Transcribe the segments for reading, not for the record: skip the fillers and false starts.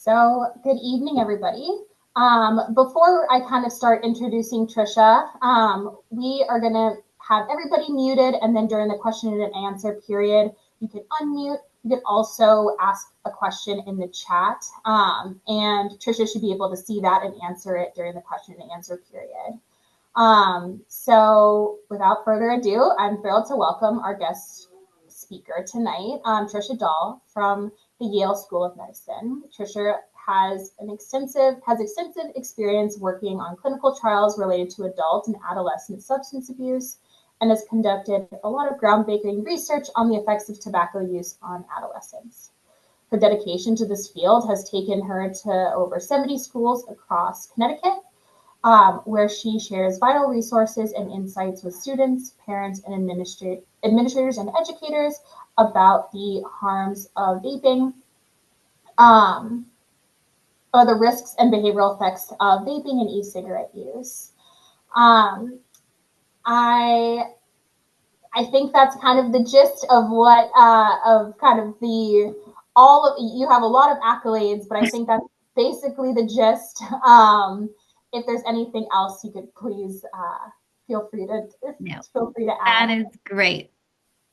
So, good evening, everybody. Before I kind of start introducing Trisha, we are going to have everybody muted, and then during the question and answer period, you can unmute. You can also ask a question in the chat, and Trisha should be able to see that and answer it during the question and answer period. So, without further ado, I'm thrilled to welcome our guest speaker tonight, Trisha Dahl from the Yale School of Medicine. Trisha has extensive experience working on clinical trials related to adult and adolescent substance abuse, and has conducted a lot of groundbreaking research on the effects of tobacco use on adolescents. Her dedication to this field has taken her to over 70 schools across Connecticut, where she shares vital resources and insights with students, parents, and administrators and educators about the harms of vaping, or the risks and behavioral effects of vaping and e-cigarette use. I think that's kind of the gist of what of kind of the all of you have a lot of accolades, but I think that's basically the gist. If there's anything else, you could please feel free to add. That is great.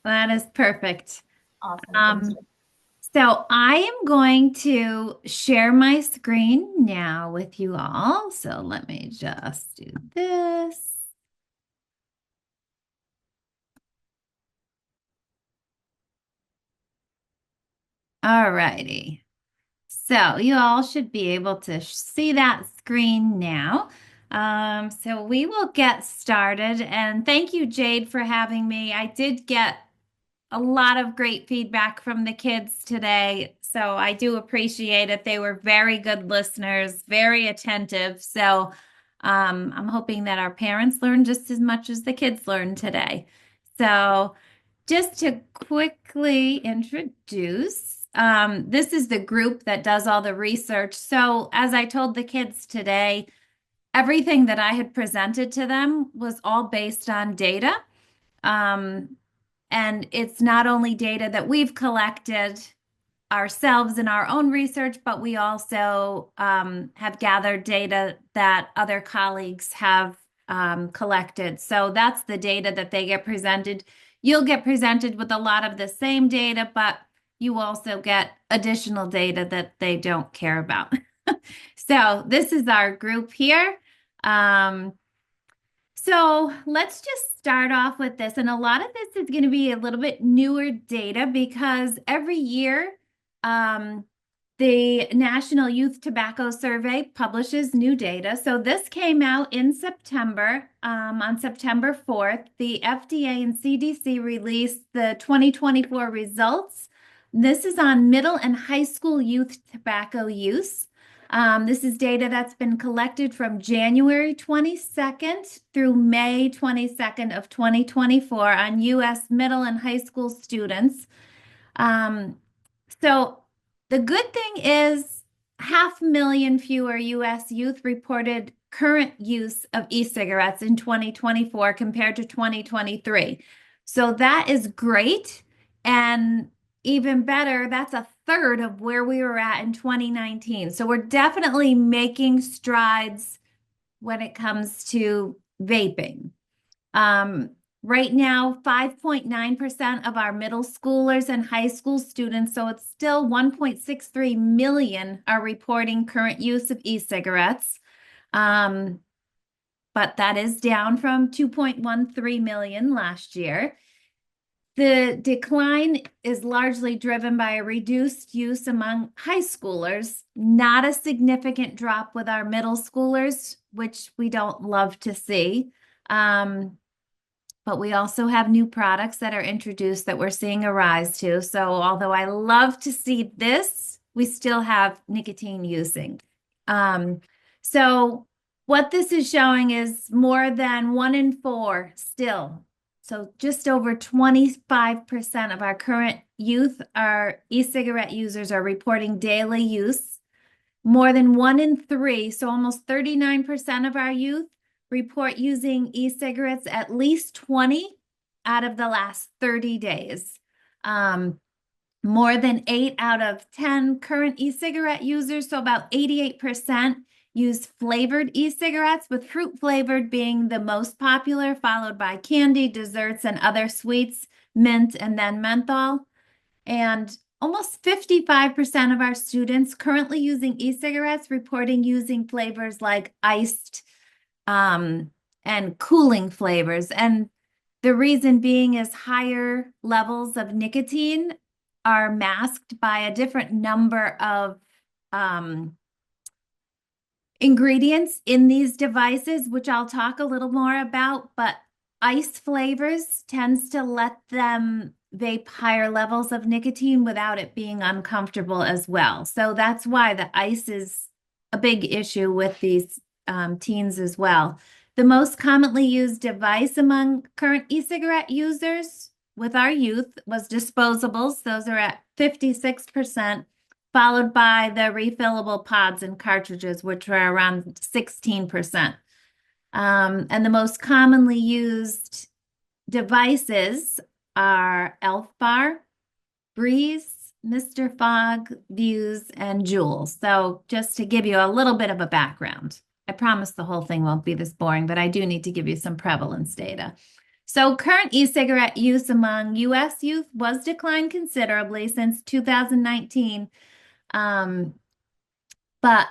That is perfect. Awesome. Thanks. So I am going to share my screen now with you all. So let me just do this. All righty. So you all should be able to see that screen now. So we will get started. And thank you, Jade, for having me. I did get a lot of great feedback from the kids today. So I do appreciate it. They were very good listeners, very attentive. So I'm hoping that our parents learned just as much as the kids learned today. So just to quickly introduce, this is the group that does all the research. So as I told the kids today, everything that I had presented to them was all based on data. And it's not only data that we've collected ourselves in our own research, but we also have gathered data that other colleagues have collected. So that's the data that they get presented. You'll get presented with a lot of the same data, but you also get additional data that they don't care about. So this is our group here. So let's just start off with this. And a lot of this is going to be a little bit newer data because every year the National Youth Tobacco Survey publishes new data. So this came out in September. On September 4th, the FDA and CDC released the 2024 results. This is on middle and high school youth tobacco use. This is data that's been collected from January 22nd through May 22nd of 2024 on U.S. middle and high school students. So the good thing is 500,000 fewer U.S. youth reported current use of e-cigarettes in 2024 compared to 2023. So that is great. And even better, that's a third of where we were at in 2019. So we're definitely making strides when it comes to vaping. Right now, 5.9% of our middle schoolers and high school students, so it's still 1.63 million, are reporting current use of e-cigarettes. But that is down from 2.13 million last year. The decline is largely driven by a reduced use among high schoolers, not a significant drop with our middle schoolers, which we don't love to see. But we also have new products that are introduced that we're seeing a rise to. So although I love to see this, we still have nicotine using. So what this is showing is more than 1 in 4 still. So just over 25% of our current youth, our e-cigarette users, are reporting daily use. More than 1 in 3, so almost 39% of our youth report using e-cigarettes at least 20 out of the last 30 days. More than 8 out of 10 current e-cigarette users, so about 88%, use flavored e-cigarettes, with fruit flavored being the most popular, followed by candy, desserts, and other sweets, mint, and then menthol. And almost 55% of our students currently using e-cigarettes reporting using flavors like iced and cooling flavors. And the reason being is higher levels of nicotine are masked by a different number of ingredients in these devices, which I'll talk a little more about, but ice flavors tends to let them vape higher levels of nicotine without it being uncomfortable as well. So that's why the ice is a big issue with these teens as well. The most commonly used device among current e-cigarette users with our youth was disposables. Those are at 56%, followed by the refillable pods and cartridges, which are around 16%. And the most commonly used devices are Elf Bar, Breeze, Mr. Fogg, Views, and Juul. So just to give you a little bit of a background. I promise the whole thing won't be this boring, but I do need to give you some prevalence data. So current e-cigarette use among U.S. youth was declined considerably since 2019. But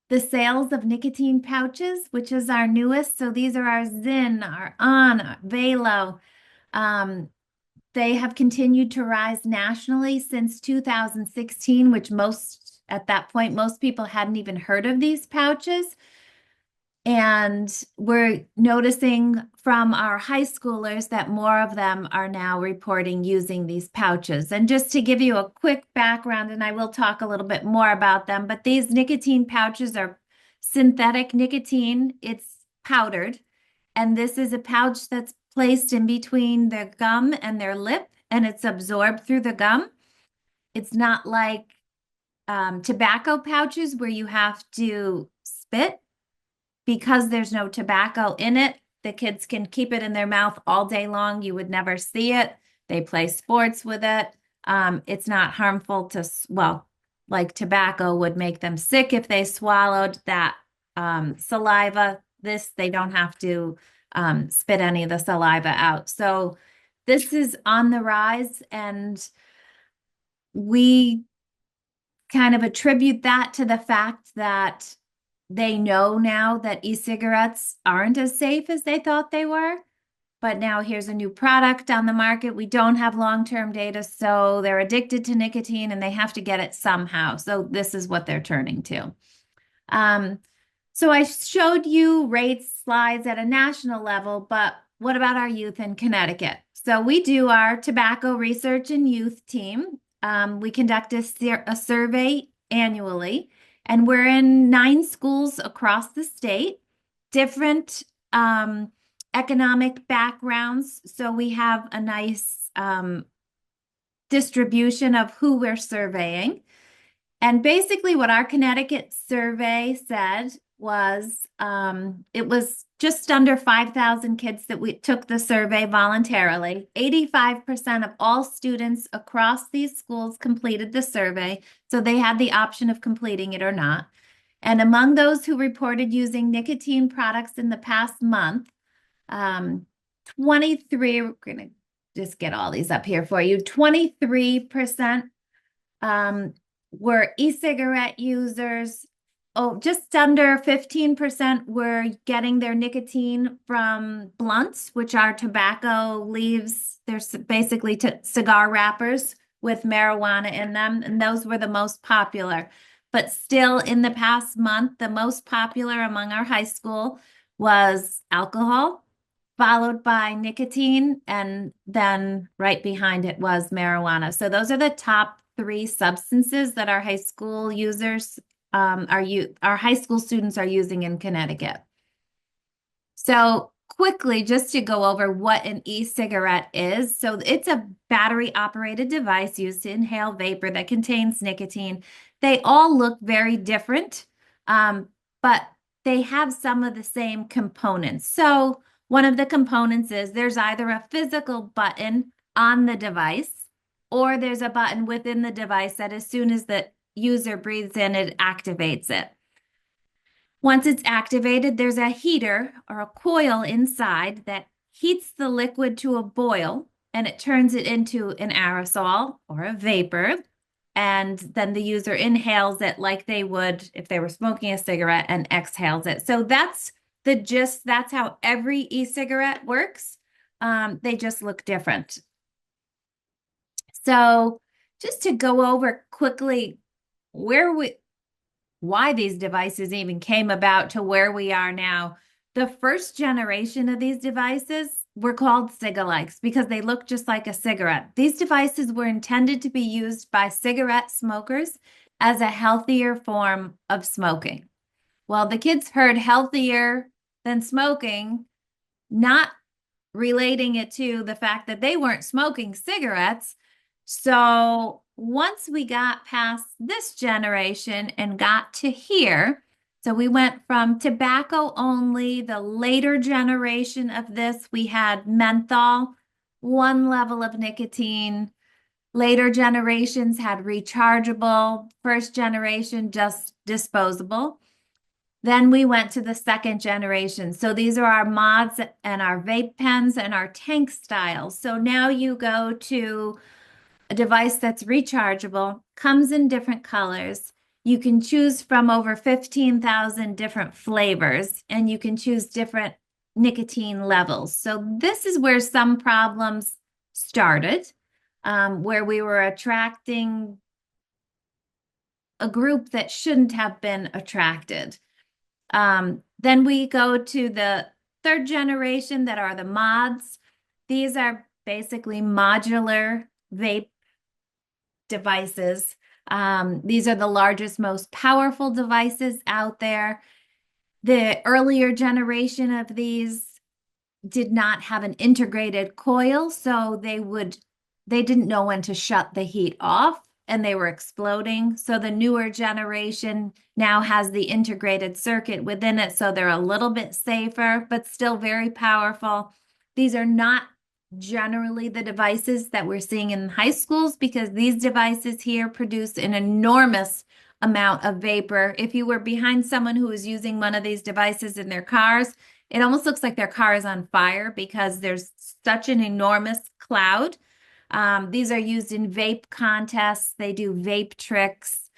the sales of nicotine pouches, which is our newest, so these are our Zyn, our On, our Velo, they have continued to rise nationally since 2016, which at that point, most people hadn't even heard of these pouches. And we're noticing from our high schoolers that more of them are now reporting using these pouches. And just to give you a quick background, and I will talk a little bit more about them, but these nicotine pouches are synthetic nicotine. It's powdered. And this is a pouch that's placed in between their gum and their lip, and it's absorbed through the gum. It's not like tobacco pouches where you have to spit. Because there's no tobacco in it, the kids can keep it in their mouth all day long. You would never see it. They play sports with it. It's not harmful to, well, like tobacco would make them sick if they swallowed that saliva. They don't have to spit any of the saliva out. So this is on the rise, and we kind of attribute that to the fact that they know now that e-cigarettes aren't as safe as they thought they were. But now here's a new product on the market. We don't have long-term data, so they're addicted to nicotine and they have to get it somehow. So this is what they're turning to. So I showed you rates slides at a national level, but what about our youth in Connecticut? So we do our tobacco research and youth team. We conduct a survey annually. And we're in 9 schools across the state, different economic backgrounds. So we have a nice distribution of who we're surveying. And basically what our Connecticut survey said was it was just under 5,000 kids that we took the survey voluntarily. 85% of all students across these schools completed the survey, so they had the option of completing it or not. And among those who reported using nicotine products in the past month, 23, we're going to just get all these up here for you, 23% were e-cigarette users. Oh, just under 15% were getting their nicotine from blunts, which are tobacco leaves. They're basically cigar wrappers with marijuana in them, and those were the most popular. But still, in the past month, the most popular among our high school was alcohol, followed by nicotine, and then right behind it was marijuana. So those are the top 3 substances that our high school users our high school students are using in Connecticut. So quickly, just to go over what an e-cigarette is. So it's a battery operated device used to inhale vapor that contains nicotine. They all look very different, but they have some of the same components. So one of the components is there's either a physical button on the device, or there's a button within the device that as soon as the user breathes in, it activates it. Once it's activated, there's a heater or a coil inside that heats the liquid to a boil, and it turns it into an aerosol or a vapor. And then the user inhales it like they would if they were smoking a cigarette and exhales it. So that's the gist. That's how every e-cigarette works. They just look different. So just to go over quickly why these devices even came about to where we are now. The first generation of these devices were called cigalikes because they look just like a cigarette. These devices were intended to be used by cigarette smokers as a healthier form of smoking. Well, the kids heard healthier than smoking, not relating it to the fact that they weren't smoking cigarettes. So once we got past this generation and got to here, so we went from tobacco only, the later generation of this, we had menthol, one level of nicotine. Later generations had rechargeable, first generation just disposable. Then we went to the second generation. So these are our mods and our vape pens and our tank styles. So now you go to a device that's rechargeable, comes in different colors. You can choose from over 15,000 different flavors, and you can choose different nicotine levels. So this is where some problems started, where we were attracting a group that shouldn't have been attracted. Then we go to the third generation that are the mods. These are basically modular vape devices. These are the largest, most powerful devices out there. The earlier generation of these did not have an integrated coil, so they didn't know when to shut the heat off and they were exploding. So the newer generation now has the integrated circuit within it, so they're a little bit safer, but still very powerful. These are not generally the devices that we're seeing in high schools because these devices here produce an enormous amount of vapor. If you were behind someone who is using one of these devices in their cars, it almost looks like their car is on fire because there's such an enormous cloud. These are used in vape contests. They do vape tricks.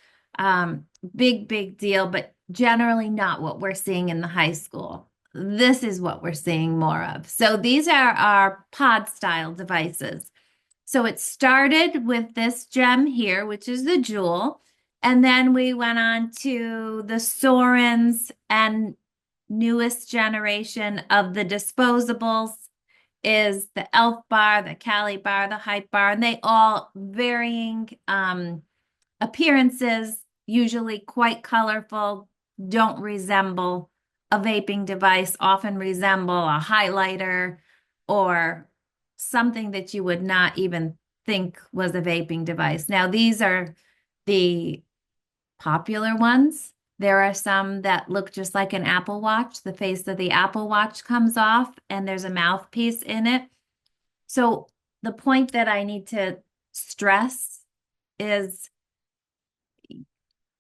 Big deal, but generally not what we're seeing in the high school. This is what we're seeing more of. So these are our pod style devices. So it started with this gem here, which is the Juul. And then we went on to the Sorens and newest generation of the disposables is the Elf bar, the Cali bar, the Hype bar, and they all varying appearances, usually quite colorful, don't resemble a vaping device, often resemble a highlighter or something that you would not even think was a vaping device. Now, these are the popular ones. There are some that look just like an Apple Watch. The face of the Apple Watch comes off and there's a mouthpiece in it. So the point that I need to stress is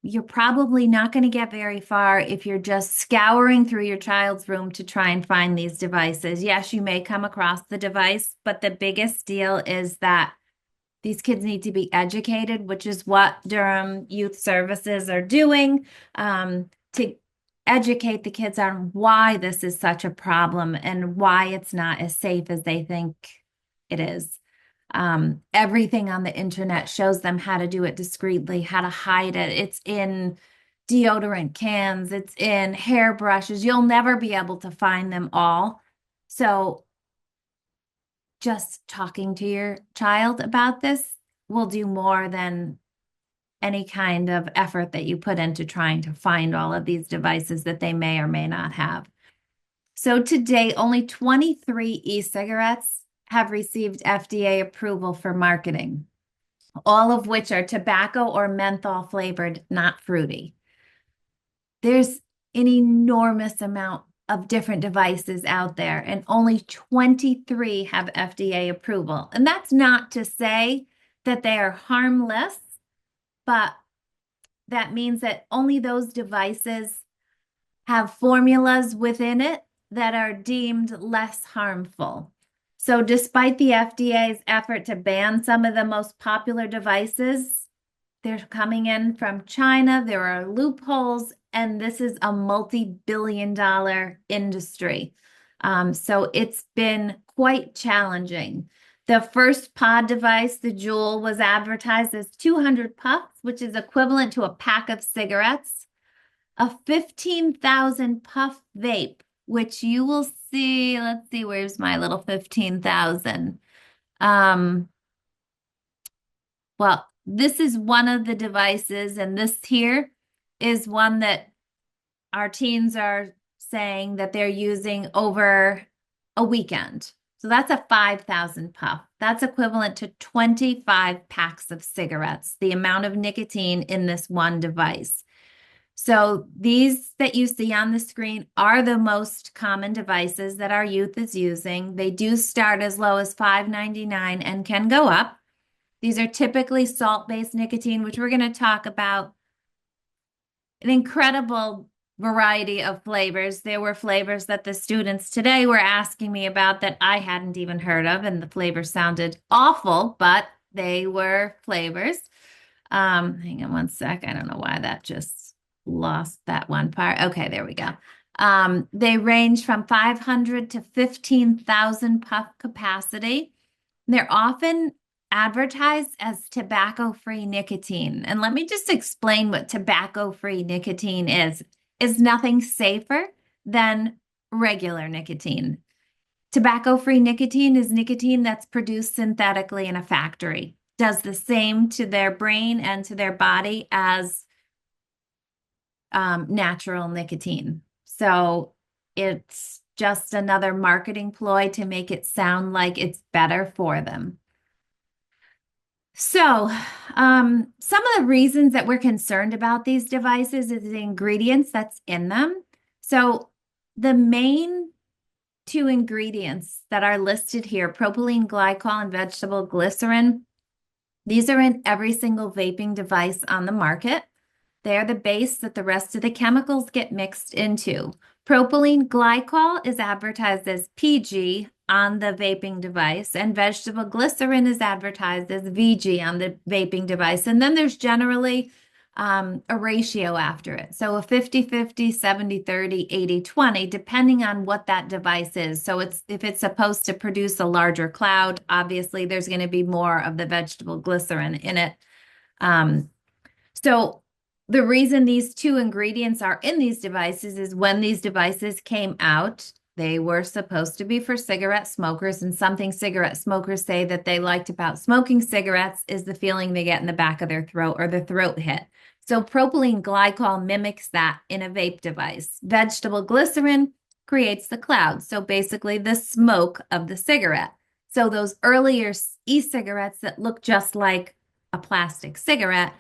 you're probably not going to get very far if you're just scouring through your child's room to try and find these devices. Yes, you may come across the device, but the biggest deal is that these kids need to be educated, which is what Durham Youth Services are doing, to educate the kids on why this is such a problem and why it's not as safe as they think it is. Everything on the internet shows them how to do it discreetly, how to hide it. It's in deodorant cans, it's in hairbrushes. You'll never be able to find them all. So just talking to your child about this will do more than any kind of effort that you put into trying to find all of these devices that they may or may not have. So today, only 23 e-cigarettes have received FDA approval for marketing, all of which are tobacco or menthol flavored, not fruity. There's an enormous amount of different devices out there, and only 23 have FDA approval. And that's not to say that they are harmless, but that means that only those devices have formulas within it that are deemed less harmful. So despite the FDA's effort to ban some of the most popular devices, they're coming in from China. There are loopholes, and this is a multi-billion-dollar industry. So it's been quite challenging. The first pod device, the Juul, was advertised as 200 puffs, which is equivalent to a pack of cigarettes. A 15,000 puff vape, which you will see. Let's see, where's my little 15,000? Um, well, this is one of the devices, and this here is one that our teens are saying that they're using over a weekend. So that's a 5,000 puff. That's equivalent to 25 packs of cigarettes, the amount of nicotine in this one device. So these that you see on the screen are the most common devices that our youth is using. They do start as low as $5.99 and can go up. These are typically salt-based nicotine, which we're going to talk about. An incredible variety of flavors. There were flavors that the students today were asking me about that I hadn't even heard of, and the flavors sounded awful, but they were flavors. Hang on one sec. I don't know why that just lost that one part. Okay, there we go. They range from 500 to 15,000 puff capacity. They're often advertised as tobacco-free nicotine. And let me just explain what tobacco-free nicotine is. Is nothing safer than regular nicotine. Tobacco-free nicotine is nicotine that's produced synthetically in a factory. Does the same to their brain and to their body as natural nicotine. So it's just another marketing ploy to make it sound like it's better for them. So, some of the reasons that we're concerned about these devices is the ingredients that's in them. So, the main two ingredients that are listed here, propylene glycol and vegetable glycerin, these are in every single vaping device on the market. They are the base that the rest of the chemicals get mixed into. Propylene glycol is advertised as PG on the vaping device, and vegetable glycerin is advertised as VG on the vaping device. And then there's generally a ratio after it. So a 50-50, 70-30, 80-20, depending on what that device is. So if it's supposed to produce a larger cloud, obviously there's going to be more of the vegetable glycerin in it. So the reason these two ingredients are in these devices is when these devices came out, they were supposed to be for cigarette smokers, and something cigarette smokers say that they liked about smoking cigarettes is the feeling they get in the back of their throat or the throat hit. So propylene glycol mimics that in a vape device. Vegetable glycerin creates the cloud, so basically the smoke of the cigarette. So those earlier e-cigarettes that look just like a plastic cigarette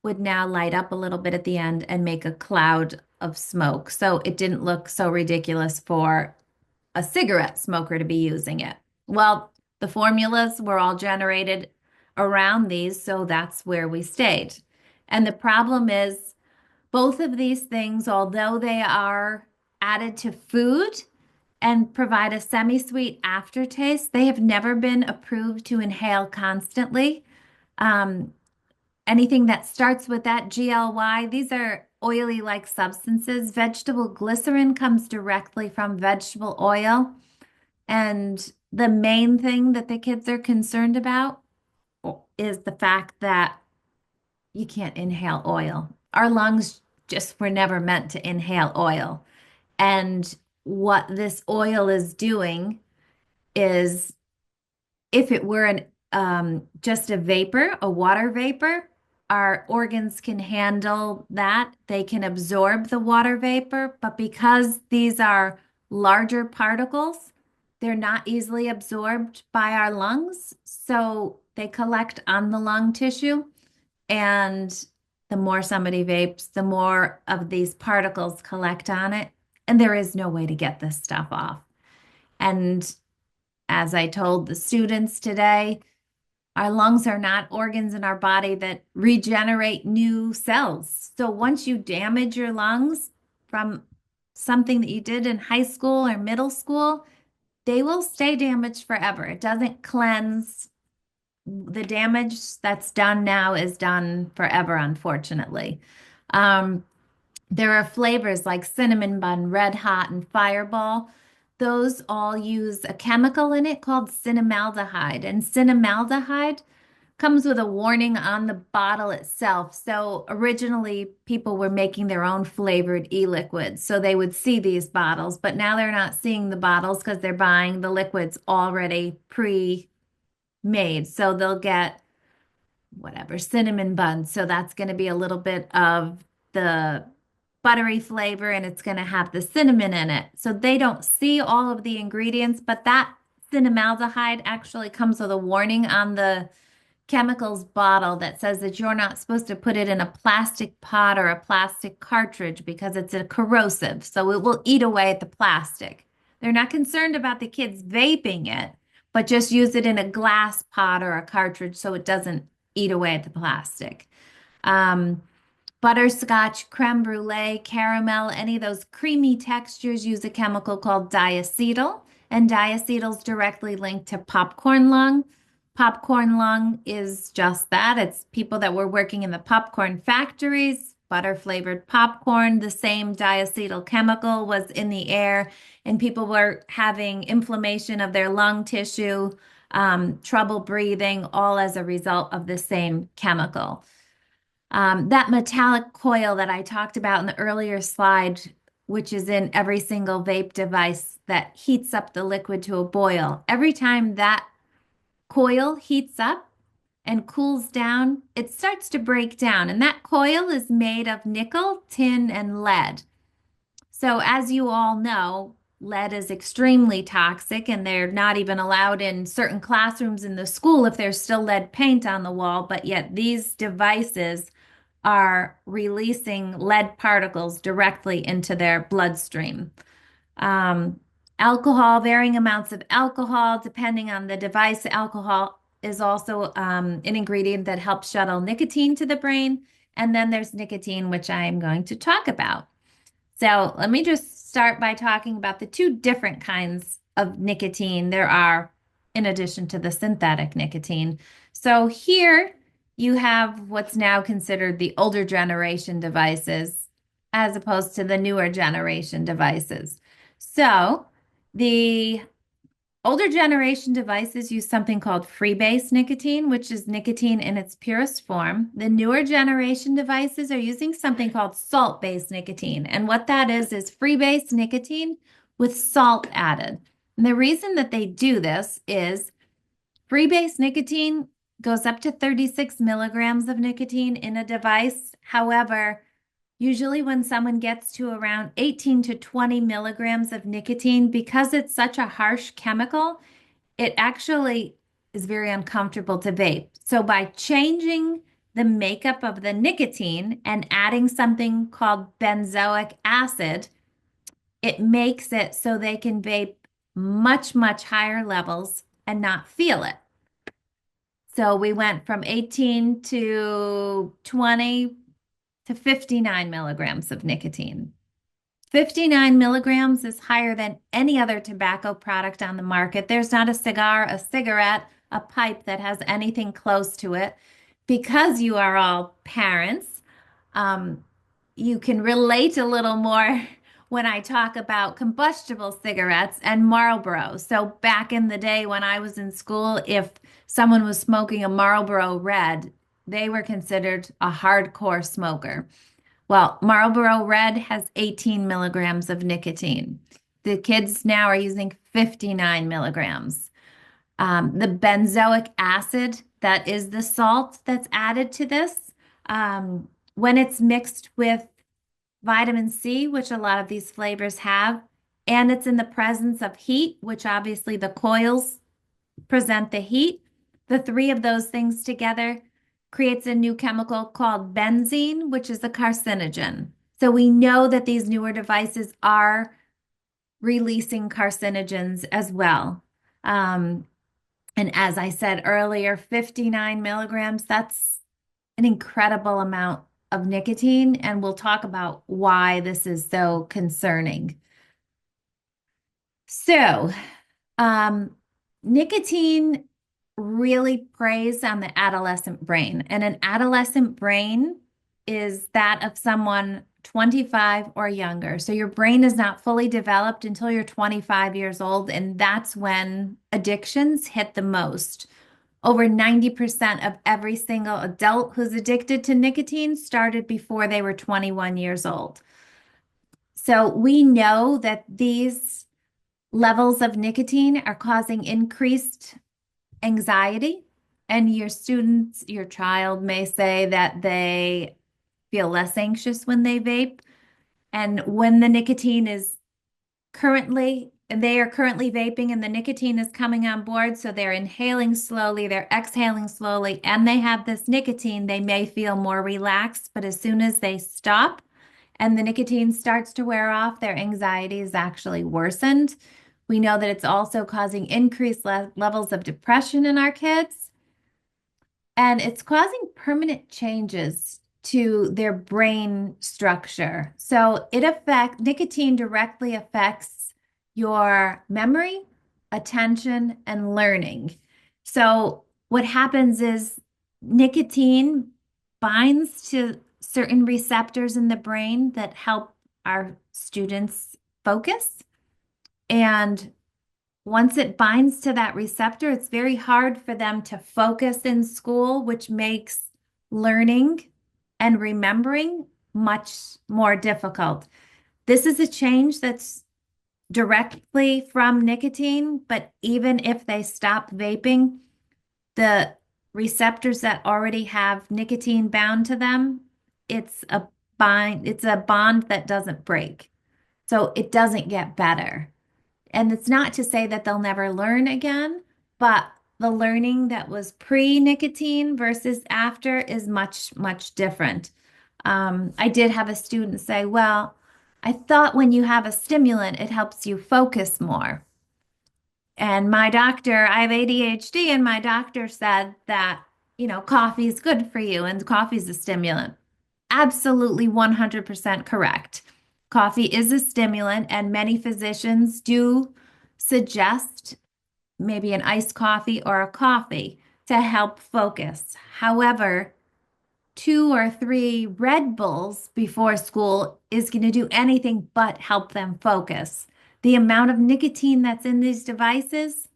would now light up a little bit at the end and make a cloud of smoke. So it didn't look so ridiculous for a cigarette smoker to be using it. Well, the formulas were all generated around these, so that's where we stayed. And the problem is both of these things, although they are added to food and provide a semi-sweet aftertaste, they have never been approved to inhale constantly. Anything that starts with that GLY, these are oily-like substances. Vegetable glycerin comes directly from vegetable oil. And the main thing that the kids are concerned about is the fact that you can't inhale oil. Our lungs just were never meant to inhale oil. And what this oil is doing is, if it were just a vapor, a water vapor, our organs can handle that. They can absorb the water vapor, but because these are larger particles, they're not easily absorbed by our lungs. So they collect on the lung tissue. And the more somebody vapes, the more of these particles collect on it. And there is no way to get this stuff off. And as I told the students today, Our lungs are not organs in our body that regenerate new cells. So once you damage your lungs from something that you did in high school or middle school, they will stay damaged forever. It doesn't cleanse. The damage that's done now is done forever, unfortunately. Um, there are flavors like cinnamon bun, red hot, and fireball. Those all use a chemical in it called cinnamaldehyde. And cinnamaldehyde comes with a warning on the bottle itself. So originally, people were making their own flavored e-liquids. So they would see these bottles, but now they're not seeing the bottles because they're buying the liquids already pre-made. So they'll get whatever, cinnamon buns. So that's going to be a little bit of the buttery flavor and it's going to have the cinnamon in it. So they don't see all of the ingredients, but that cinnamaldehyde actually comes with a warning on the chemicals bottle that says that you're not supposed to put it in a plastic pot or a plastic cartridge because it's a corrosive. So it will eat away at the plastic. They're not concerned about the kids vaping it, but just use it in a glass pot or a cartridge so it doesn't eat away at the plastic. Um, Butterscotch, creme brulee, caramel, any of those creamy textures use a chemical called diacetyl, and diacetyl is directly linked to popcorn lung. Popcorn lung is just that. It's people that were working in the popcorn factories, butter flavored popcorn. The same diacetyl chemical was in the air, and people were having inflammation of their lung tissue, trouble breathing, all as a result of the same chemical. That metallic coil that I talked about in the earlier slide, which is in every single vape device that heats up the liquid to a boil, every time that coil heats up and cools down, it starts to break down. And that coil is made of nickel, tin, and lead. So, as you all know, lead is extremely toxic, and they're not even allowed in certain classrooms in the school if there's still lead paint on the wall. But yet, these devices are releasing lead particles directly into their bloodstream. Um, Alcohol, varying amounts of alcohol, depending on the device. Alcohol is also an ingredient that helps shuttle nicotine to the brain. And then there's nicotine, which I'm going to talk about. So let me just start by talking about the two different kinds of nicotine there are in addition to the synthetic nicotine. So here you have what's now considered the older generation devices as opposed to the newer generation devices. So the older generation devices use something called freebase nicotine, which is nicotine in its purest form. The newer generation devices are using something called salt-based nicotine. And what that is freebase nicotine with salt added. And the reason that they do this is freebase nicotine goes up to 36 milligrams of nicotine in a device. However, usually when someone gets to around 18 to 20 milligrams of nicotine, because it's such a harsh chemical, it actually is very uncomfortable to vape. So by changing the makeup of the nicotine and adding something called benzoic acid, it makes it so they can vape much, much higher levels and not feel it. So we went from 18 to 20 to 59 milligrams of nicotine. 59 milligrams is higher than any other tobacco product on the market. There's not a cigar, a cigarette, a pipe that has anything close to it. Because you are all parents, you can relate a little more when I talk about combustible cigarettes and Marlboro. So back in the day when I was in school, if someone was smoking a Marlboro Red, they were considered a hardcore smoker. Well, Marlboro Red has 18 milligrams of nicotine. The kids now are using 59 milligrams. The benzoic acid, that is the salt that's added to this, when it's mixed with vitamin C, which a lot of these flavors have, and it's in the presence of heat, which obviously the coils present the heat, the three of those things together creates a new chemical called benzene, which is a carcinogen. So we know that these newer devices are releasing carcinogens as well. And as I said earlier, 59 milligrams, that's an incredible amount of nicotine. And we'll talk about why this is so concerning. So, um, nicotine really preys on the adolescent brain, and an adolescent brain is that of someone 25 or younger. So your brain is not fully developed until you're 25 years old, and that's when addictions hit the most. Over 90% of every single adult who's addicted to nicotine started before they were 21 years old. So we know that these levels of nicotine are causing increased anxiety. And your students, your child may say that they feel less anxious when they vape. And when the nicotine is they are currently vaping and the nicotine is coming on board, so they're inhaling slowly, they're exhaling slowly, and they have this nicotine, they may feel more relaxed. But as soon as they stop and the nicotine starts to wear off, their anxiety is actually worsened. We know that it's also causing increased levels of depression in our kids, and it's causing permanent changes to their brain structure. So nicotine directly affects your memory, attention, and learning. So what happens is nicotine binds to certain receptors in the brain that help our students focus. And once it binds to that receptor, it's very hard for them to focus in school, which makes learning and remembering much more difficult. This is a change that's directly from nicotine, but even if they stop vaping, the receptors that already have nicotine bound to them, it's a bond that doesn't break. So it doesn't get better. And it's not to say that they'll never learn again, but the learning that was pre-nicotine versus after is much, much different. I did have a student say, well, I thought when you have a stimulant, it helps you focus more. And my doctor, I have ADHD, and my doctor said that, coffee is good for you and coffee is a stimulant. Absolutely 100% correct. Coffee is a stimulant, and many physicians do suggest maybe an iced coffee or a coffee to help focus. However, 2 or 3 Red Bulls before school is going to do anything but help them focus. The amount of nicotine that's in these devices,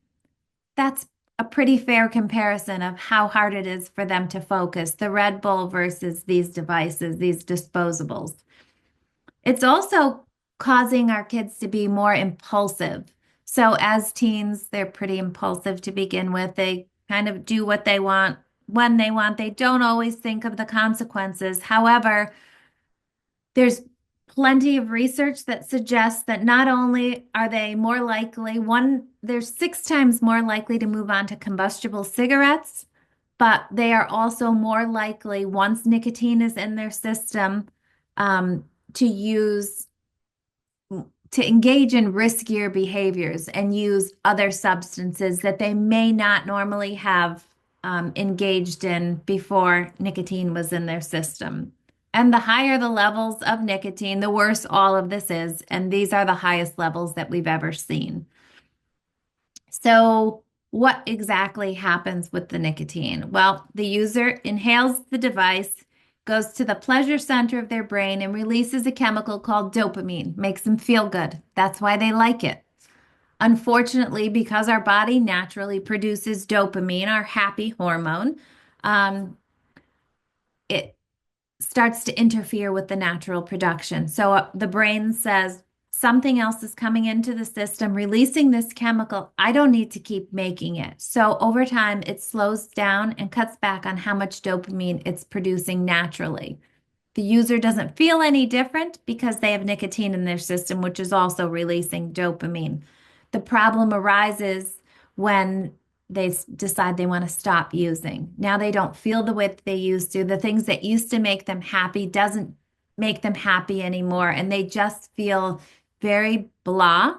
that's a pretty fair comparison of how hard it is for them to focus, the Red Bull versus these devices, these disposables. It's also causing our kids to be more impulsive. So as teens, they're pretty impulsive to begin with. They kind of do what they want when they want. They don't always think of the consequences. However, there's plenty of research that suggests that not only are they more likely, they're 6 times more likely to move on to combustible cigarettes, but they are also more likely, once nicotine is in their system, um, to use to engage in riskier behaviors and use other substances that they may not normally have engaged in before nicotine was in their system. And the higher the levels of nicotine, the worse all of this is. And these are the highest levels that we've ever seen. So, what exactly happens with the nicotine? Well, the user inhales the device, goes to the pleasure center of their brain, and releases a chemical called dopamine. Makes them feel good. That's why they like it. Unfortunately, because our body naturally produces dopamine, our happy hormone, it starts to interfere with the natural production. So the brain says, something else is coming into the system, releasing this chemical. I don't need to keep making it. So over time, it slows down and cuts back on how much dopamine it's producing naturally. The user doesn't feel any different because they have nicotine in their system, which is also releasing dopamine. The problem arises when they decide they want to stop using. Now they don't feel the way that they used to. The things that used to make them happy doesn't make them happy anymore, and they just feel very blah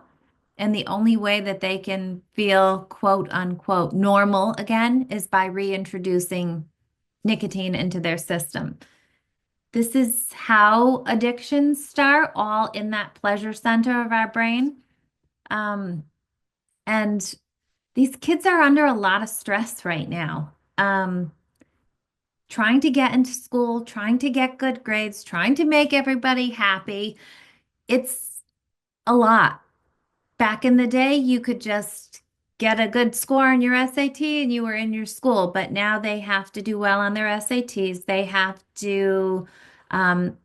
And the only way that they can feel quote unquote normal again is by reintroducing nicotine into their system. This is how addictions start, all in that pleasure center of our brain. Um, and these kids are under a lot of stress right now. Trying to get into school, trying to get good grades, trying to make everybody happy. It's a lot. Back in the day, you could just get a good score on your SAT and you were in your school, but now they have to do well on their SATs. They have to um,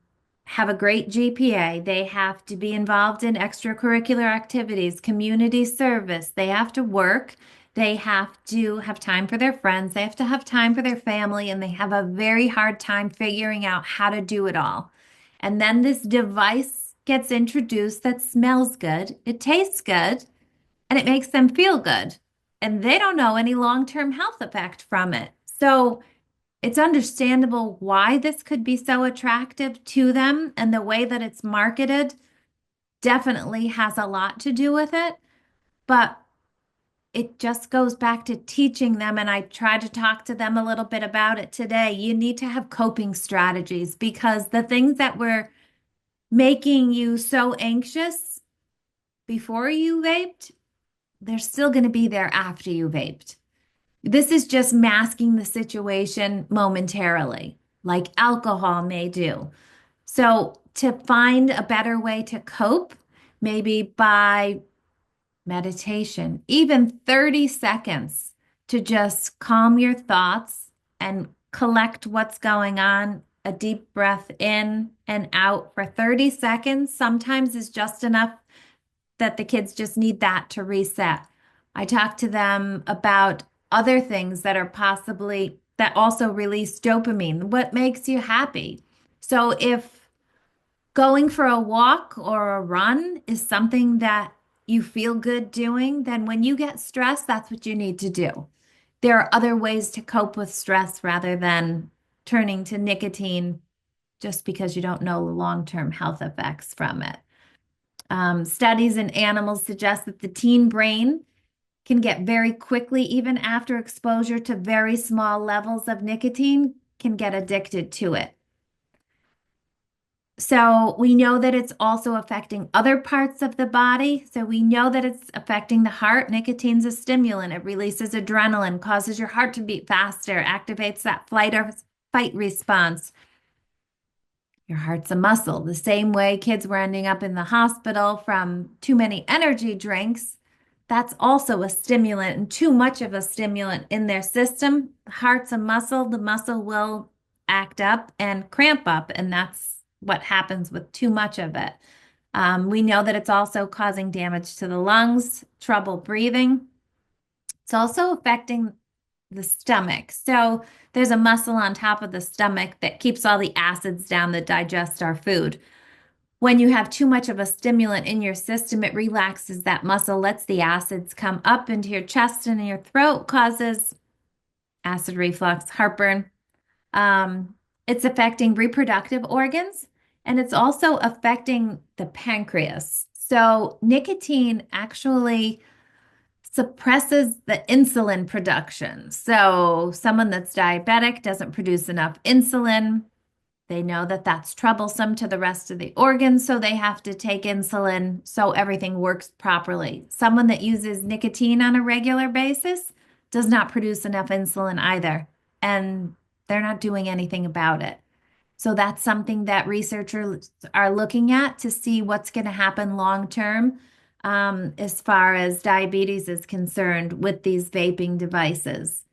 have a great GPA. They have to be involved in extracurricular activities, community service. They have to work. They have to have time for their friends. They have to have time for their family, and they have a very hard time figuring out how to do it all. And then this device gets introduced that smells good, it tastes good, and it makes them feel good. And they don't know any long-term health effect from it. So it's understandable why this could be so attractive to them, and the way that it's marketed definitely has a lot to do with it. But it just goes back to teaching them, and I tried to talk to them a little bit about it today. You need to have coping strategies, because the things that were making you so anxious before you vaped, they're still going to be there after you vaped. This is just masking the situation momentarily, like alcohol may do. So, to find a better way to cope, maybe by meditation, even 30 seconds to just calm your thoughts and collect what's going on. A deep breath in and out for 30 seconds sometimes is just enough, that the kids just need that to reset. I talk to them about other things that are possibly that also release dopamine. What makes you happy? So if going for a walk or a run is something that you feel good doing, then when you get stressed, that's what you need to do. There are other ways to cope with stress rather than turning to nicotine just because you don't know the long-term health effects from it. Studies in animals suggest that the teen brain can get very quickly, even after exposure to very small levels of nicotine, can get addicted to it. So we know that it's also affecting other parts of the body. So we know that it's affecting the heart. Nicotine's a stimulant. It releases adrenaline, causes your heart to beat faster, activates that flight or fight response. Your heart's a muscle. The same way kids were ending up in the hospital from too many energy drinks, that's also a stimulant, and too much of a stimulant in their system. The heart's a muscle. The muscle will act up and cramp up, and that's what happens with too much of it. We know that it's also causing damage to the lungs, trouble breathing. It's also affecting the stomach. So there's a muscle on top of the stomach that keeps all the acids down that digest our food. When you have too much of a stimulant in your system, it relaxes that muscle, lets the acids come up into your chest and in your throat, causes acid reflux, heartburn. Um, it's affecting reproductive organs, and it's also affecting the pancreas. So nicotine actually suppresses the insulin production. So someone that's diabetic doesn't produce enough insulin. They know that that's troublesome to the rest of the organs, so they have to take insulin so everything works properly. Someone that uses nicotine on a regular basis does not produce enough insulin either, and they're not doing anything about it. So that's something that researchers are looking at to see what's going to happen long term, as far as diabetes is concerned with these vaping devices.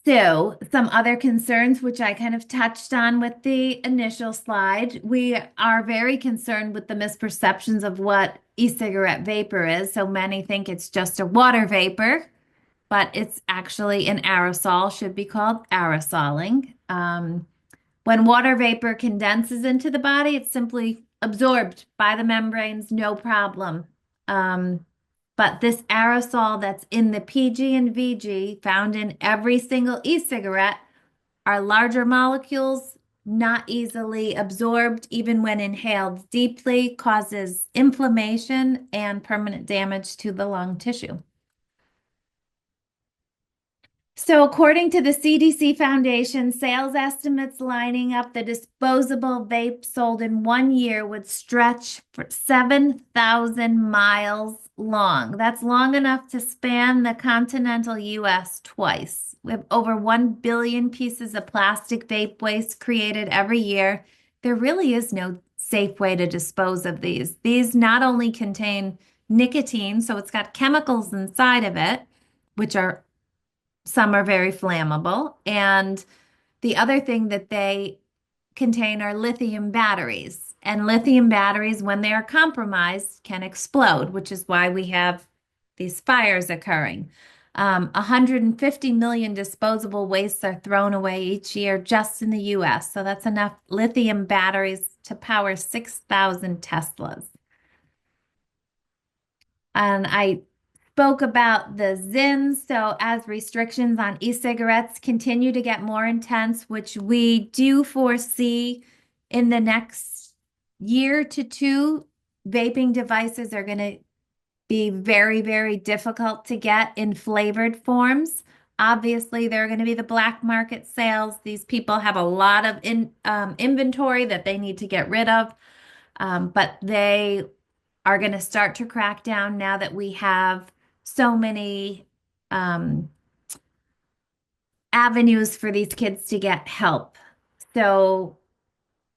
So, some other concerns, which I kind of touched on with the initial slide, we are very concerned with the misperceptions of what e-cigarette vapor is. So many think it's just a water vapor, but it's actually an aerosol, should be called aerosoling. When water vapor condenses into the body, it's simply absorbed by the membranes, no problem. But this aerosol that's in the PG and VG found in every single e-cigarette are larger molecules not easily absorbed, even when inhaled deeply, causes inflammation and permanent damage to the lung tissue. So, according to the CDC Foundation, sales estimates lining up the disposable vape sold in 1 year would stretch for 7,000 miles long. That's long enough to span the continental US twice. We have over 1 billion pieces of plastic vape waste created every year. There really is no safe way to dispose of these. These not only contain nicotine, so it's got chemicals inside of it, which are some are very flammable. And the other thing that they contain are lithium batteries. And lithium batteries, when they are compromised, can explode, which is why we have these fires occurring. 150 million disposable wastes are thrown away each year just in the US. So that's enough lithium batteries to power 6,000 Teslas. And I spoke about the ZINs. So as restrictions on e-cigarettes continue to get more intense, which we do foresee in the next year to two, vaping devices are going to be very, very difficult to get in flavored forms. Obviously, there are going to be the black market sales. These people have a lot of inventory that they need to get rid of, but they are going to start to crack down now that we have so many um, avenues for these kids to get help. So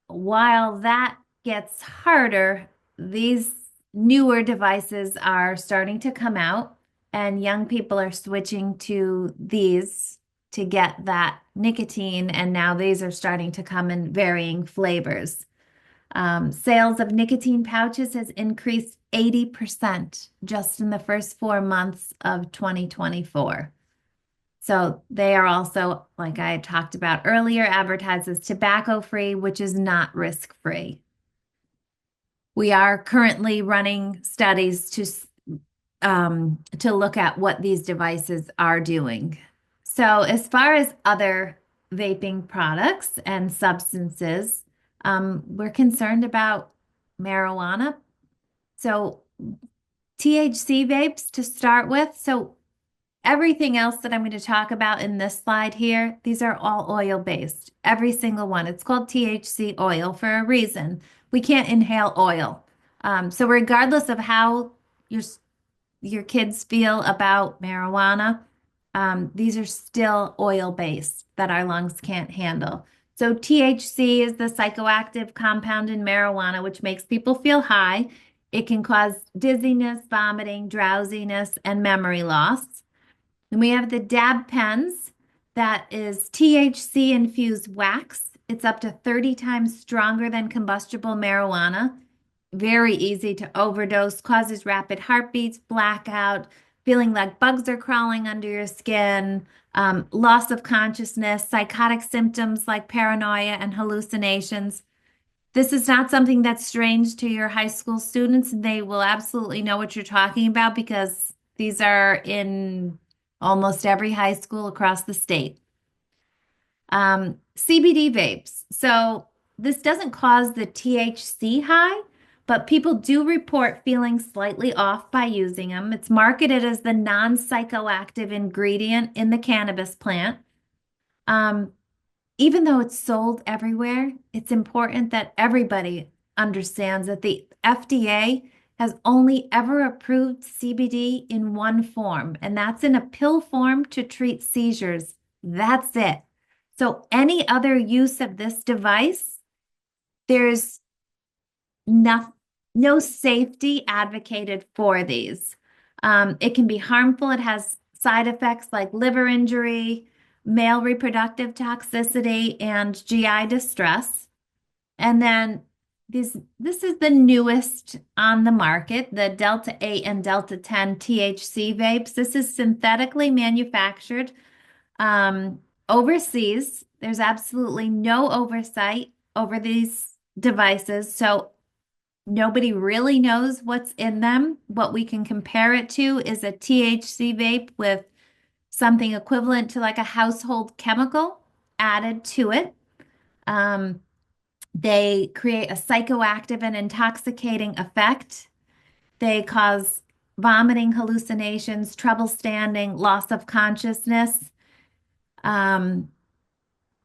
while that gets harder, these newer devices are starting to come out, and young people are switching to these to get that nicotine. And now these are starting to come in varying flavors. Sales of nicotine pouches has increased 80% just in the first 4 months of 2024. So they are also, like I talked about earlier, advertised as tobacco-free, which is not risk-free. We are currently running studies to look at what these devices are doing. So as far as other vaping products and substances, we're concerned about marijuana. So THC vapes to start with. So everything else that I'm going to talk about in this slide here, these are all oil-based, every single one. It's called THC oil for a reason. We can't inhale oil. So regardless of how your kids feel about marijuana, these are still oil-based that our lungs can't handle. So THC is the psychoactive compound in marijuana, which makes people feel high. It can cause dizziness, vomiting, drowsiness, and memory loss. And we have the dab pens, that is THC infused wax. It's up to 30 times stronger than combustible marijuana. Very easy to overdose, causes rapid heartbeats, blackout, feeling like bugs are crawling under your skin, loss of consciousness, psychotic symptoms like paranoia and hallucinations. This is not something that's strange to your high school students. They will absolutely know what you're talking about because these are in almost every high school across the state. CBD vapes. So this doesn't cause the THC high, but people do report feeling slightly off by using them. It's marketed as the non-psychoactive ingredient in the cannabis plant. Even though it's sold everywhere, it's important that everybody understands that the FDA has only ever approved CBD in one form, and that's in a pill form to treat seizures. That's it. So any other use of this device, there's no safety advocated for these. It can be harmful. It has side effects like liver injury, male reproductive toxicity, and GI distress. And then this is the newest on the market, the Delta 8 and Delta 10 THC vapes. This is synthetically manufactured overseas. There's absolutely no oversight over these devices. So nobody really knows what's in them. What we can compare it to is a THC vape with something equivalent to like a household chemical added to it. They create a psychoactive and intoxicating effect. They cause vomiting, hallucinations, trouble standing, loss of consciousness. Um,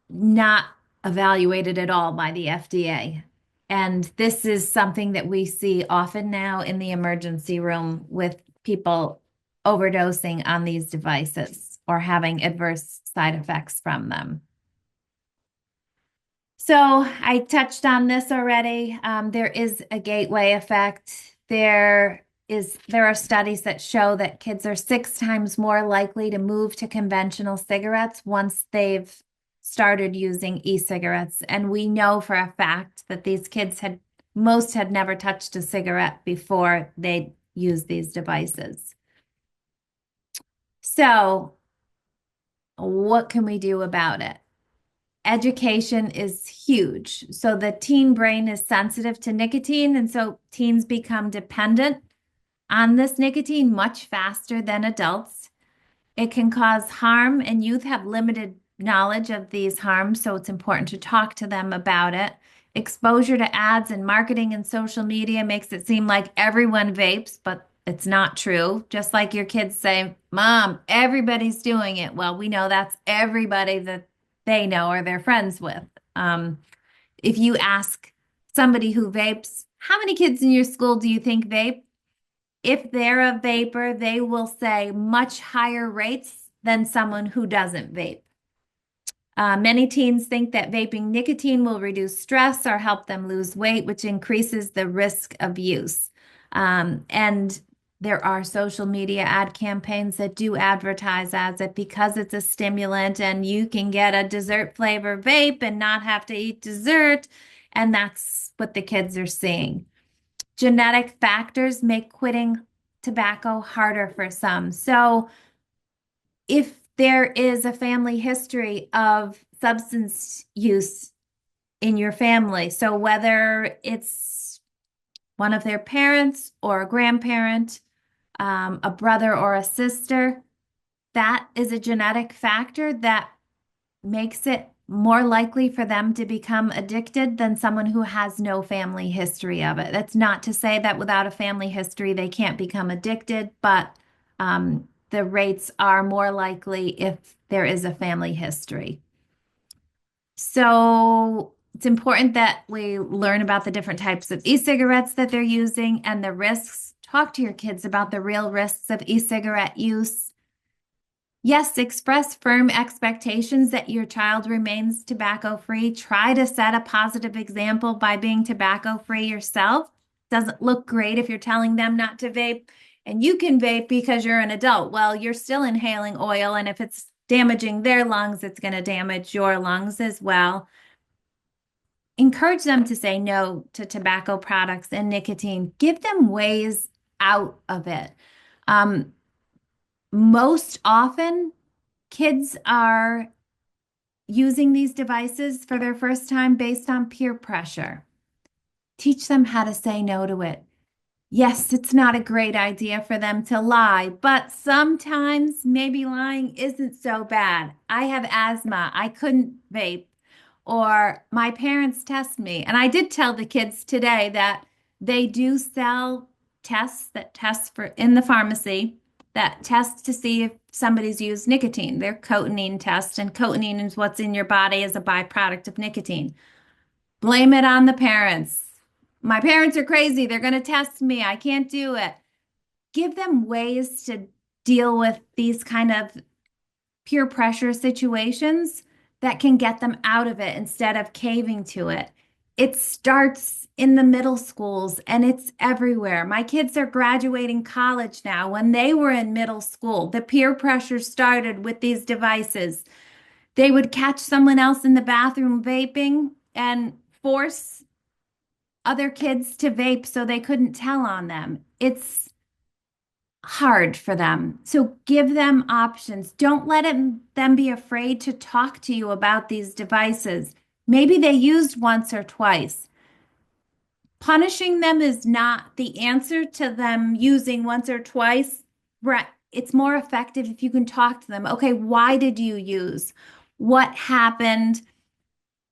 not evaluated at all by the FDA. And this is something that we see often now in the emergency room with people overdosing on these devices or having adverse side effects from them. So I touched on this already. There is a gateway effect. There are studies that show that kids are 6 times more likely to move to conventional cigarettes once they've started using e-cigarettes. And we know for a fact that these kids most had never touched a cigarette before they used these devices. So what can we do about it? Education is huge. So the teen brain is sensitive to nicotine, and so teens become dependent on this nicotine much faster than adults. It can cause harm, and youth have limited knowledge of these harms, so it's important to talk to them about it. Exposure to ads and marketing and social media makes it seem like everyone vapes, but it's not true. Just like your kids say, Mom, everybody's doing it. Well, we know that's everybody that they know or they're friends with. If you ask somebody who vapes, how many kids in your school do you think vape? If they're a vapor, they will say much higher rates than someone who doesn't vape. Many teens think that vaping nicotine will reduce stress or help them lose weight, which increases the risk of use. And there are social media ad campaigns that do advertise as it because it's a stimulant and you can get a dessert flavor vape and not have to eat dessert. And that's what the kids are seeing. Genetic factors make quitting tobacco harder for some. So if there is a family history of substance use in your family, so whether it's one of their parents or a grandparent, a brother or a sister, that is a genetic factor that makes it more likely for them to become addicted than someone who has no family history of it. That's not to say that without a family history, they can't become addicted, but the rates are more likely if there is a family history. So it's important that we learn about the different types of e-cigarettes that they're using and the risks. Talk to your kids about the real risks of e-cigarette use. Yes, express firm expectations that your child remains tobacco-free. Try to set a positive example by being tobacco-free yourself. Doesn't look great if you're telling them not to vape, and you can vape because you're an adult. Well, you're still inhaling oil, and if it's damaging their lungs, it's going to damage your lungs as well. Encourage them to say no to tobacco products and nicotine. Give them ways out of it. Most often, kids are using these devices for their first time based on peer pressure. Teach them how to say no to it. Yes, it's not a great idea for them to lie, but sometimes maybe lying isn't so bad. I have asthma. I couldn't vape. Or my parents test me. And I did tell the kids today that they do sell tests that test for in the pharmacy that test to see if somebody's used nicotine. They're cotinine tests, and cotinine is what's in your body as a byproduct of nicotine. Blame it on the parents. My parents are crazy. They're going to test me. I can't do it. Give them ways to deal with these kind of peer pressure situations that can get them out of it instead of caving to it. It starts in the middle schools and it's everywhere. My kids are graduating college now. When they were in middle school, the peer pressure started with these devices. They would catch someone else in the bathroom vaping and force other kids to vape so they couldn't tell on them. It's hard for them. So give them options. Don't let them be afraid to talk to you about these devices. Maybe they used once or twice. Punishing them is not the answer to them using once or twice. It's more effective if you can talk to them. Okay, why did you use? What happened?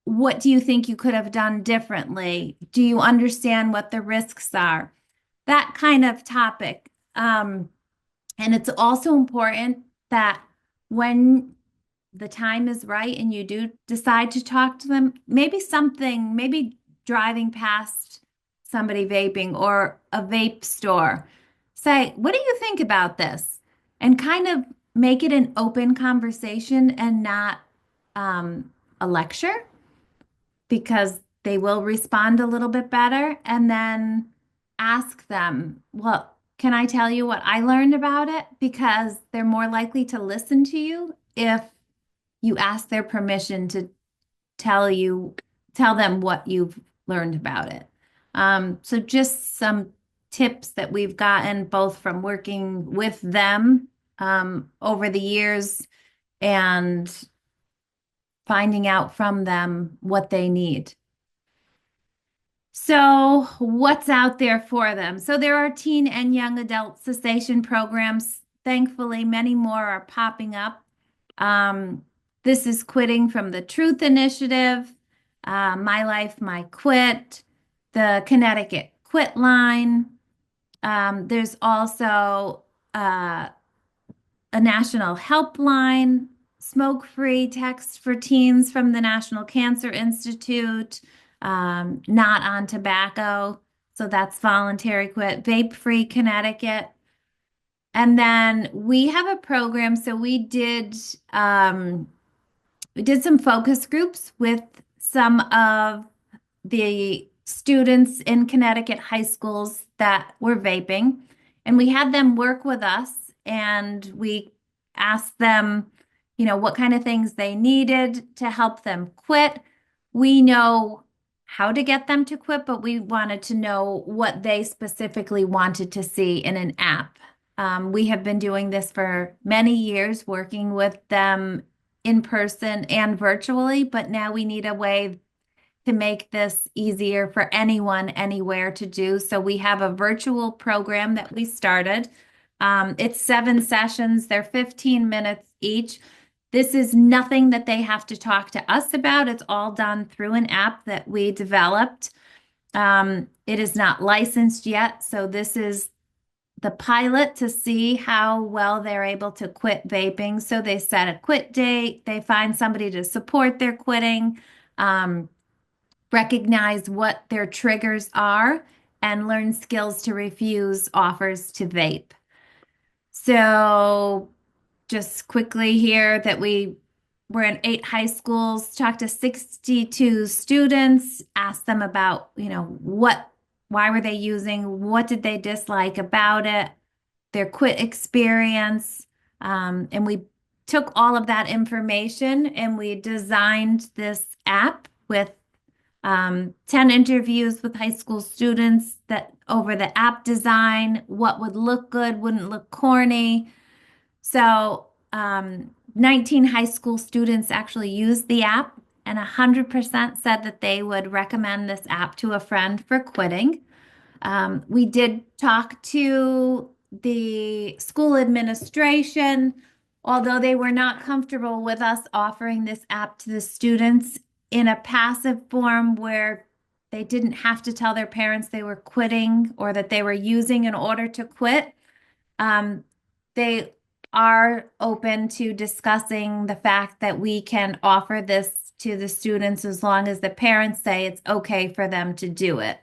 what do you think you could have done differently? Do you understand what the risks are? That kind of topic. And it's also important that when the time is right and you do decide to talk to them, maybe driving past somebody vaping or a vape store, say, what do you think about this? And kind of make it an open conversation and not a lecture because they will respond a little bit better. And then ask them, well, can I tell you what I learned about it? Because they're more likely to listen to you if you ask their permission to tell you, tell them what you've learned about it. So just some tips that we've gotten both from working with them over the years and finding out from them what they need. So, what's out there for them? So, there are teen and young adult cessation programs. Thankfully, many more are popping up. This is quitting from the Truth Initiative, My Life, My Quit, the Connecticut Quit Line. There's also a national helpline, smoke-free text for teens from the National Cancer Institute, not on tobacco. So that's voluntary quit, vape-free Connecticut. And then we have a program. So we did some focus groups with some of the students in Connecticut high schools that were vaping, and we had them work with us and we asked them, what kind of things they needed to help them quit. We know how to get them to quit, but we wanted to know what they specifically wanted to see in an app. We have been doing this for many years, working with them in person and virtually, but now we need a way to make this easier for anyone, anywhere to do. So we have a virtual program that we started. It's 7 sessions. They're 15 minutes each. This is nothing that they have to talk to us about. It's all done through an app that we developed. It is not licensed yet, so this is the pilot to see how well they're able to quit vaping. So they set a quit date, they find somebody to support their quitting, recognize what their triggers are, and learn skills to refuse offers to vape. So just quickly here that we're in 8 high schools, talked to 62 students, asked them about, why were they using, what did they dislike about it, their quit experience. And we took all of that information and we designed this app with 10 interviews with high school students that over the app design, what would look good, wouldn't look corny. So 19 high school students actually used the app, and 100% said that they would recommend this app to a friend for quitting. We did talk to the school administration, although they were not comfortable with us offering this app to the students in a passive form where they didn't have to tell their parents they were quitting or that they were using in order to quit. They are open to discussing the fact that we can offer this to the students as long as the parents say it's okay for them to do it.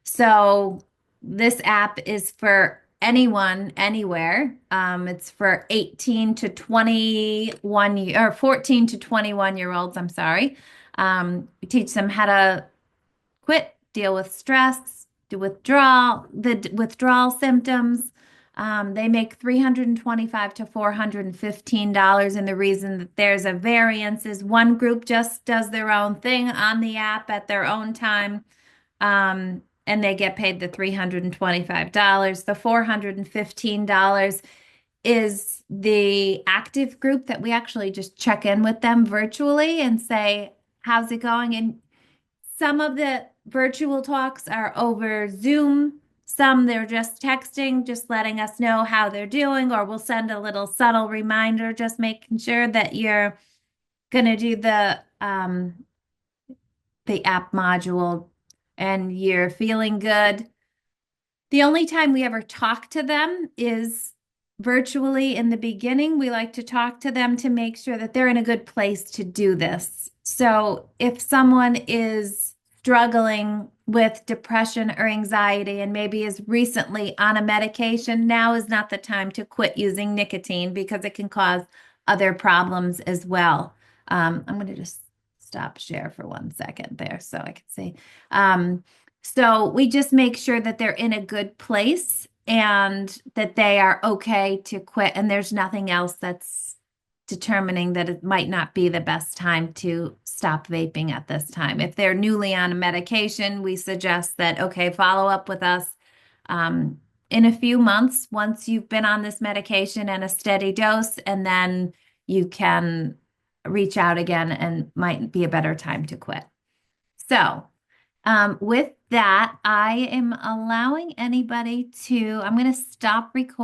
So this app is for anyone, anywhere. It's for 18 to 21 or 14 to 21 year olds. I'm sorry. We teach them how to quit, deal with stress, the withdrawal symptoms. They make $325 to $415. And the reason that there's a variance is one group just does their own thing on the app at their own time. And they get paid the $325. The $415 is the active group that we actually just check in with them virtually and say, how's it going? And some of the virtual talks are over Zoom. Some they're just texting, just letting us know how they're doing, or we'll send a little subtle reminder, just making sure that you're going to do the the app module and you're feeling good. The only time we ever talk to them is virtually in the beginning. We like to talk to them to make sure that they're in a good place to do this. So if someone is struggling with depression or anxiety and maybe is recently on a medication, now is not the time to quit using nicotine because it can cause other problems as well. I'm going to just stop share for 1 second there so I can see. So we just make sure that they're in a good place and that they are okay to quit, and there's nothing else that's determining that it might not be the best time to stop vaping at this time. If they're newly on a medication, we suggest that, okay, follow up with us in a few months once you've been on this medication and a steady dose, and then you can reach out again and might be a better time to quit. So, with that, I am allowing anybody to, I'm going to stop recording.